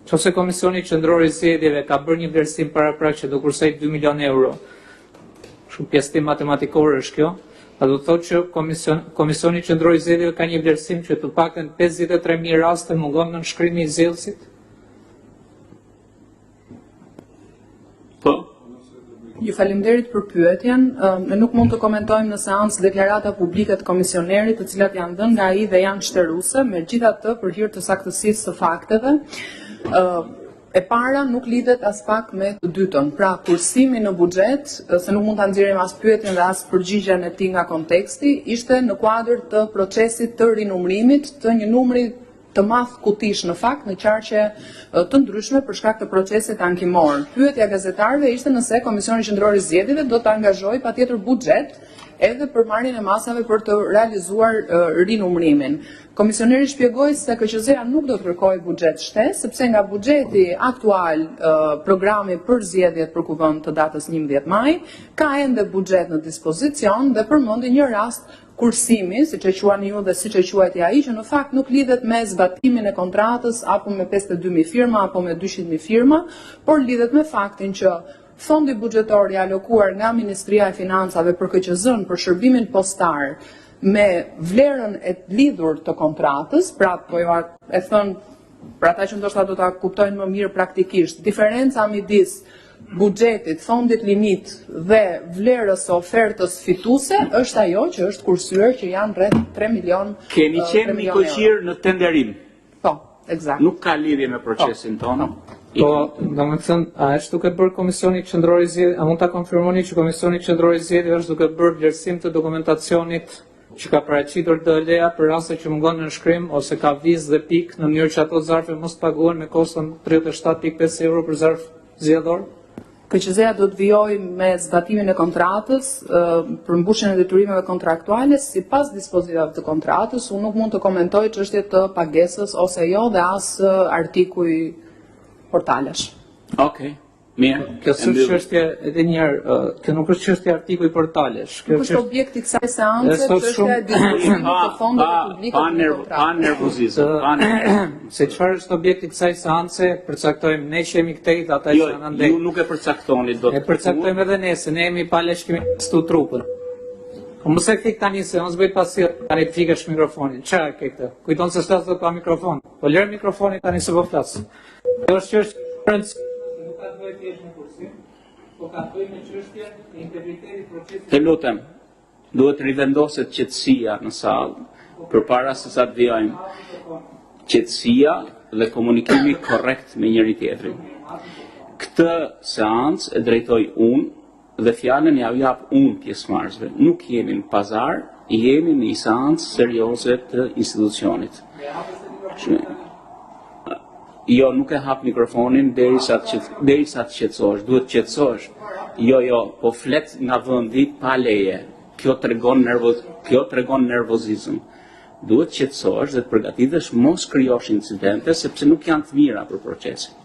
Nëse Komisioni Qendror i Zgjedhjeve ka bërë një vlerësim paraprak që do kursej 2 milion euro, shumë pjesëtim matematikor është kjo, a do të thotë që Komisioni Qendror i Zgjedhjeve ka një vlerësim që të paktën 53.000 raste mungon në nënshkrimi i zgjedhësit? Po. Ju faleminderit për pyetjen. Ne nuk mund të komentojmë në seancë deklarata publike të komisionerit, të cilat janë dhënë nga ai dhe janë shtëruese, megjithatë për hir të saktësisë së fakteve. E para nuk lidhet as pak me të dytën. Pra, kursimi në buxhet, se nuk mund ta nxjerrim as pyetjen dhe as përgjigjen e tij nga konteksti, ishte në kuadër të procesit të rinumërimit të një numri të madh kutish në fakt në qarqe të ndryshme për shkak të procesit ankimor. Pyetja e gazetarëve ishte nëse Komisioni Qendror i Zgjedhjeve do të angazhojë patjetër buxhet edhe për marrjen e masave për të realizuar rinumërimin. Komisioneri shpjegoi se KQZ-ja nuk do të kërkojë buxhet shtesë, sepse nga buxheti aktual programi për zgjedhjet për kuvend të datës 11 maj ka ende buxhet në dispozicion dhe përmendi një rast kursimi, siç e quani ju dhe siç e quajti ai, që në fakt nuk lidhet me zbatimin e kontratës apo me 52.000 firma apo me 200.000 firma, por lidhet me faktin që fondi buxhetor i alokuar nga Ministria e Financave për KQZ-n për shërbimin postar me vlerën e lidhur të kontratës, pra po ju e thon për ata që ndoshta do ta kuptojnë më mirë praktikisht, diferenca midis buxhetit, fondit limit dhe vlerës së ofertës fituese është ajo që është kursyer që janë rreth 3 milion. Keni qenë mikoqir në tenderim. Po, eksakt. Nuk ka lidhje me procesin tonë. Po, domethënë, a është duke bërë Komisioni Qendror i Zgjedhjeve, a mund ta konfirmoni që Komisioni Qendror i Zgjedhjeve është duke bërë vlerësim të dokumentacionit që ka paraqitur DLE-a për raste që mungon nënshkrim ose ka vizë dhe pikë në mënyrë që ato zarfe mos paguhen me koston 37.5 euro për zarf zgjedhor? KQZ-ja do të vijojë me zbatimin e kontratës për mbushjen e detyrimeve kontraktuale sipas dispozitivave të kontratës. Unë nuk mund të komentoj çështje të pagesës ose jo dhe as artikuj portalesh. Okej, mirë. Kjo është çështje edhe një herë, kjo nuk është çështje artikuj portalesh. Kjo është objekti i kësaj seance, çështja e dispozitimit të fondeve publike. Pa nervozizëm. Se çfarë është objekti i kësaj seance, përcaktojmë ne që jemi këtej dhe ata që janë andaj. Ju nuk e përcaktoni dot. E përcaktojmë edhe ne, se ne jemi pa lesh kemi stu trupën. Po mos e fik tani se mos bëj pasi tani fikesh mikrofonin. Çfarë ke këtë? Kujton se s'tas do pa mikrofon. Po lër mikrofonin tani se po flas. Kjo është çështje nuk ka të bëjë thjesht me kursim, po ka të bëjë me çështje e integritetit procesit. Të lutem, duhet rivendoset qetësia në sallë përpara se sa të vijojmë. Qetësia dhe komunikimi korrekt me njëri tjetrin. Këtë seancë e drejtoj unë dhe fjalën ja jap unë pjesëmarrësve. Nuk jemi në pazar, jemi në një seancë serioze të institucionit. Jo, nuk e hap mikrofonin derisa të qetësohesh, duhet të qetësohesh. Jo, po flet nga vendi pa leje. Kjo tregon nervozizëm. Duhet të qetësohesh dhe të përgatitesh mos krijosh incidente sepse nuk janë të mira për procesin.